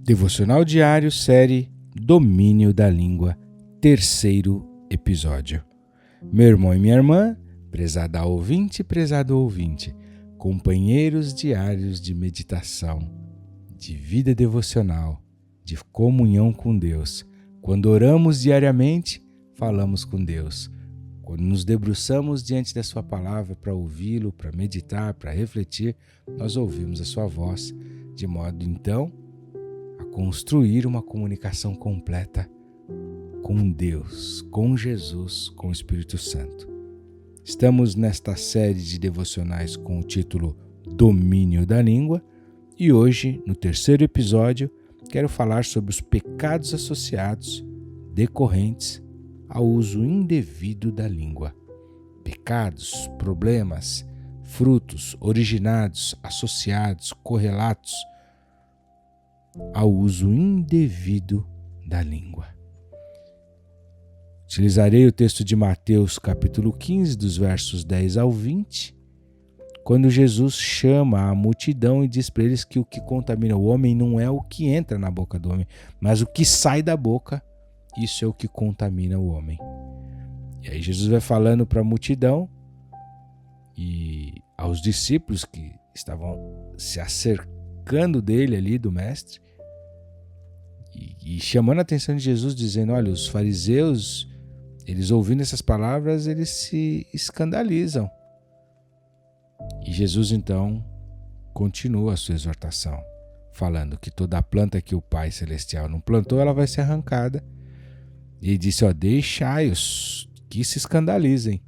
Devocional Diário, série Domínio da Língua, 3º episódio. Meu irmão e minha irmã, prezada ouvinte e prezado ouvinte, companheiros diários de meditação, de vida devocional, de comunhão com Deus. Quando oramos diariamente, falamos com Deus. Quando nos debruçamos diante da sua palavra para ouvi-lo, para meditar, para refletir, nós ouvimos a sua voz, de modo então a construir uma comunicação completa com Deus, com Jesus, com o Espírito Santo. Estamos nesta série de devocionais com o título Domínio da Língua e hoje, no 3º episódio, quero falar sobre os pecados associados decorrentes ao uso indevido da língua. Pecados, problemas, frutos originados, associados, correlatos ao uso indevido da língua. Utilizarei o texto de Mateus capítulo 15, dos versos 10 ao 20, quando Jesus chama a multidão e diz para eles que o que contamina o homem não é o que entra na boca do homem, mas o que sai da boca, isso é o que contamina o homem. E aí Jesus vai falando para a multidão e aos discípulos que estavam se acercando dele ali, do mestre, e chamando a atenção de Jesus, dizendo, olha, os fariseus, eles ouvindo essas palavras, eles se escandalizam. E Jesus então continua a sua exortação, falando que toda a planta que o Pai Celestial não plantou, ela vai ser arrancada. E ele disse, deixai-os que se escandalizem,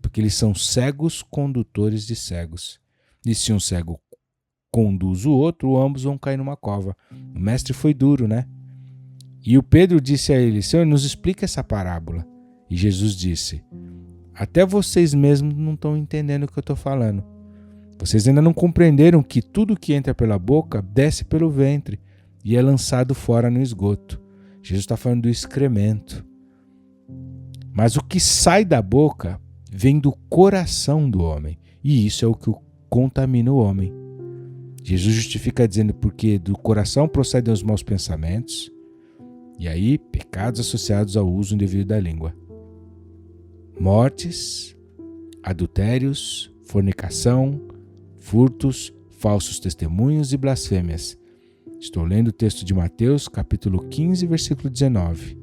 porque eles são cegos condutores de cegos. E se um cego conduz o outro, ambos vão cair numa cova. O mestre foi duro, né? E o Pedro disse a ele, Senhor, nos explica essa parábola. E Jesus disse, até vocês mesmos não estão entendendo o que eu estou falando. Vocês ainda não compreenderam que tudo que entra pela boca desce pelo ventre e é lançado fora no esgoto. Jesus está falando do excremento. Mas o que sai da boca vem do coração do homem. E isso é o que contamina o homem. Jesus justifica dizendo porque do coração procedem os maus pensamentos. E aí, pecados associados ao uso indevido da língua. Mortes, adultérios, fornicação, furtos, falsos testemunhos e blasfêmias. Estou lendo o texto de Mateus, capítulo 15, versículo 19.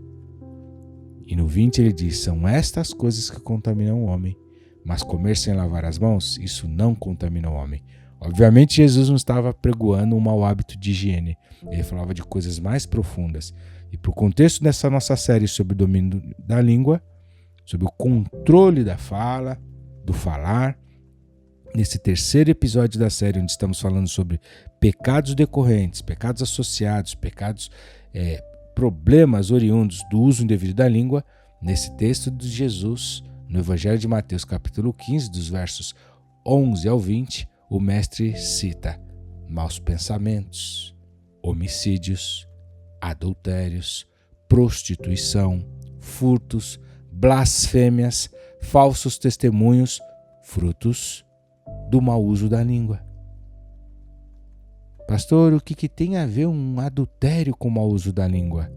E no 20 ele diz, são estas coisas que contaminam o homem, mas comer sem lavar as mãos, isso não contamina o homem. Obviamente Jesus não estava pregoando um mau hábito de higiene, ele falava de coisas mais profundas. E para o contexto dessa nossa série sobre o domínio da língua, sobre o controle da fala, do falar, nesse 3º episódio da série, onde estamos falando sobre pecados decorrentes, pecados associados, pecados, problemas oriundos do uso indevido da língua, nesse texto de Jesus, no Evangelho de Mateus, capítulo 15, dos versos 11 ao 20, o mestre cita maus pensamentos, homicídios, adultérios, prostituição, furtos, blasfêmias, falsos testemunhos, frutos do mau uso da língua. Pastor, o que tem a ver um adultério com o mau uso da língua?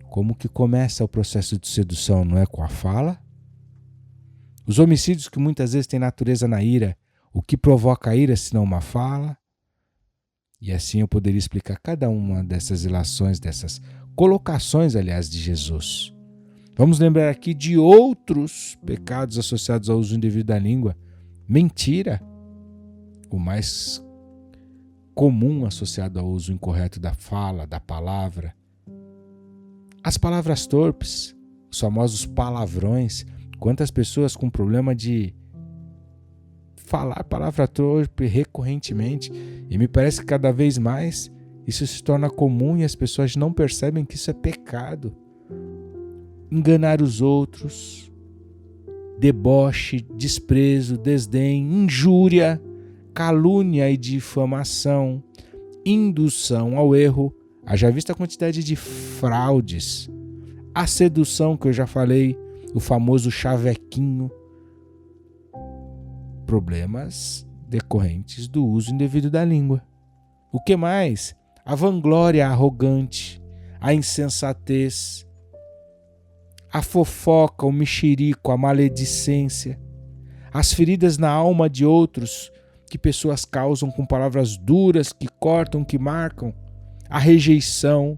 Como que começa o processo de sedução, não é com a fala? Os homicídios que muitas vezes têm natureza na ira, o que provoca a ira senão uma fala? E assim eu poderia explicar cada uma dessas ilações, dessas colocações, aliás, de Jesus. Vamos lembrar aqui de outros pecados associados ao uso indevido da língua. Mentira, o mais comum associado ao uso incorreto da fala, da palavra. As palavras torpes, os famosos palavrões. Quantas pessoas com problema de falar palavra torpe recorrentemente, e me parece que cada vez mais isso se torna comum e as pessoas não percebem que isso é pecado. Enganar os outros, deboche, desprezo, desdém, injúria, calúnia e difamação, indução ao erro, haja vista a quantidade de fraudes, a sedução que eu já falei, o famoso chavequinho, problemas decorrentes do uso indevido da língua. O que mais? a vanglória arrogante, a insensatez, a fofoca, o mexerico, a maledicência, as feridas na alma de outros que pessoas causam com palavras duras que cortam, que marcam, a rejeição.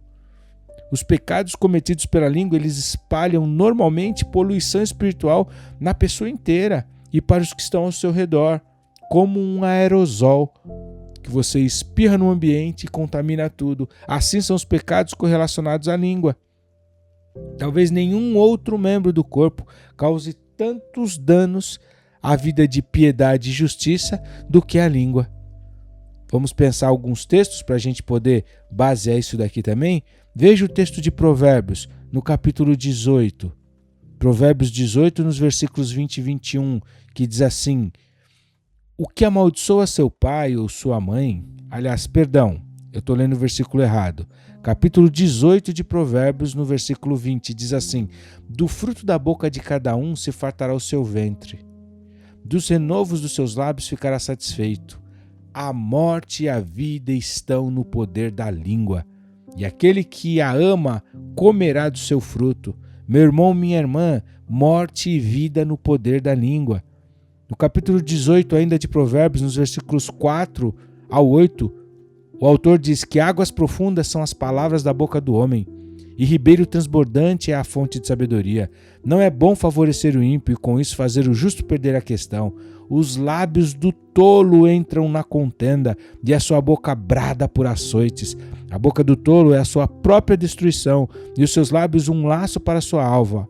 Os pecados cometidos pela língua, eles espalham normalmente poluição espiritual na pessoa inteira e para os que estão ao seu redor, como um aerosol que você espirra no ambiente e contamina tudo. Assim são os pecados correlacionados à língua. Talvez nenhum outro membro do corpo cause tantos danos à vida de piedade e justiça do que a língua. Vamos pensar alguns textos para a gente poder basear isso daqui também? Veja o texto de Provérbios, no capítulo 18. Provérbios 18, nos versículos 20 e 21, que diz assim: o que amaldiçoa seu pai ou sua mãe... Aliás, perdão, eu estou lendo o versículo errado. Capítulo 18 de Provérbios, no versículo 20, diz assim: do fruto da boca de cada um se fartará o seu ventre. Dos renovos dos seus lábios ficará satisfeito. A morte e a vida estão no poder da língua, e aquele que a ama comerá do seu fruto. Meu irmão, minha irmã, morte e vida no poder da língua. No capítulo 18 ainda de Provérbios, nos versículos 4 ao 8, o autor diz que águas profundas são as palavras da boca do homem, e ribeiro transbordante é a fonte de sabedoria. Não é bom favorecer o ímpio e com isso fazer o justo perder a questão. Os lábios do tolo entram na contenda e a sua boca brada por açoites. A boca do tolo é a sua própria destruição e os seus lábios um laço para a sua alma.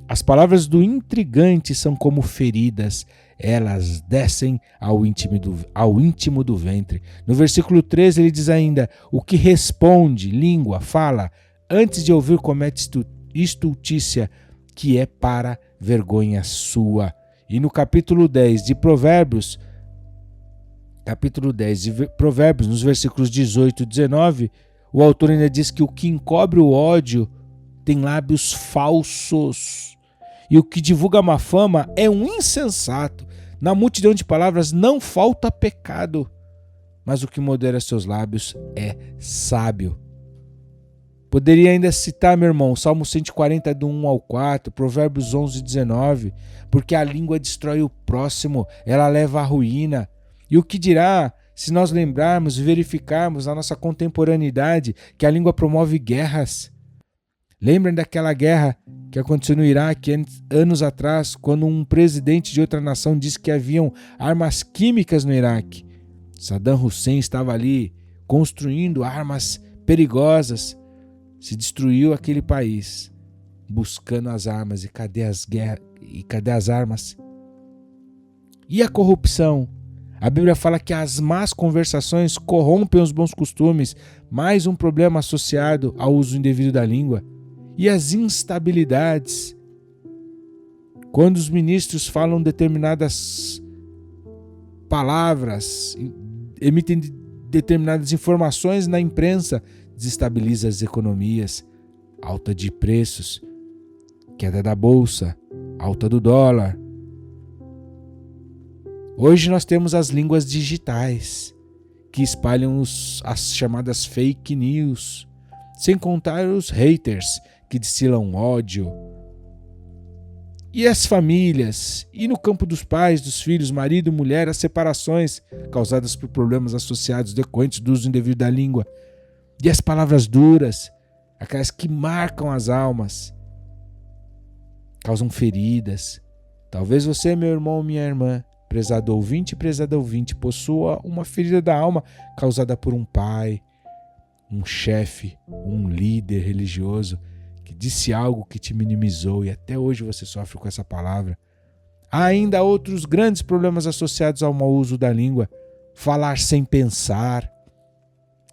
As palavras do intrigante são como feridas, elas descem ao íntimo do ventre. No versículo 13 ele diz ainda: o que responde, língua, fala, antes de ouvir comete estultícia, que é para vergonha sua. E no capítulo 10 de Provérbios, nos versículos 18 e 19, o autor ainda diz que o que encobre o ódio tem lábios falsos. E o que divulga má fama é um insensato. Na multidão de palavras não falta pecado, mas o que modera seus lábios é sábio. Poderia ainda citar, meu irmão, Salmo 140, do 1 ao 4, Provérbios 11, 19, porque a língua destrói o próximo, ela leva à ruína. E o que dirá se nós lembrarmos e verificarmos na nossa contemporaneidade que a língua promove guerras? Lembrem daquela guerra que aconteceu no Iraque anos atrás, quando um presidente de outra nação disse que haviam armas químicas no Iraque. Saddam Hussein estava ali construindo armas perigosas. Se destruiu aquele país buscando as armas. E cadê as armas? E a corrupção? A Bíblia fala que as más conversações corrompem os bons costumes, mais um problema associado ao uso indevido da língua. E as instabilidades. Quando os ministros falam determinadas palavras, emitem determinadas informações na imprensa, desestabiliza as economias, alta de preços, queda da bolsa, alta do dólar. Hoje nós temos as línguas digitais, que espalham as chamadas fake news, sem contar os haters, que destilam ódio. E as famílias, e no campo dos pais, dos filhos, marido, mulher, as separações causadas por problemas associados decorrentes do uso indevido da língua. E as palavras duras, aquelas que marcam as almas, causam feridas. Talvez você, meu irmão ou minha irmã, prezado ouvinte e prezada ouvinte, possua uma ferida da alma causada por um pai, um chefe, um líder religioso que disse algo que te minimizou e até hoje você sofre com essa palavra. Há ainda outros grandes problemas associados ao mau uso da língua. Falar sem pensar.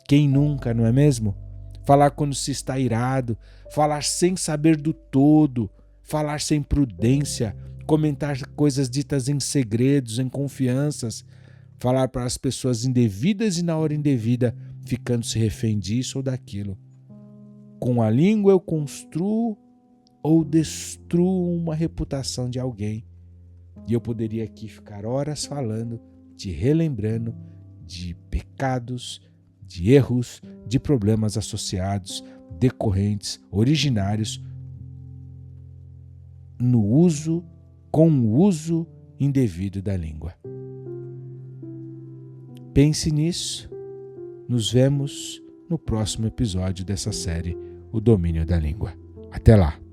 Quem nunca, não é mesmo? Falar quando se está irado, falar sem saber do todo, falar sem prudência, comentar coisas ditas em segredos, em confianças, falar para as pessoas indevidas e na hora indevida, ficando-se refém disso ou daquilo. Com a língua eu construo ou destruo uma reputação de alguém. E eu poderia aqui ficar horas falando, te relembrando de pecados pecados, de erros, de problemas associados, decorrentes, originários com o uso indevido da língua. Pense nisso. Nos vemos no próximo episódio dessa série, O Domínio da Língua. Até lá!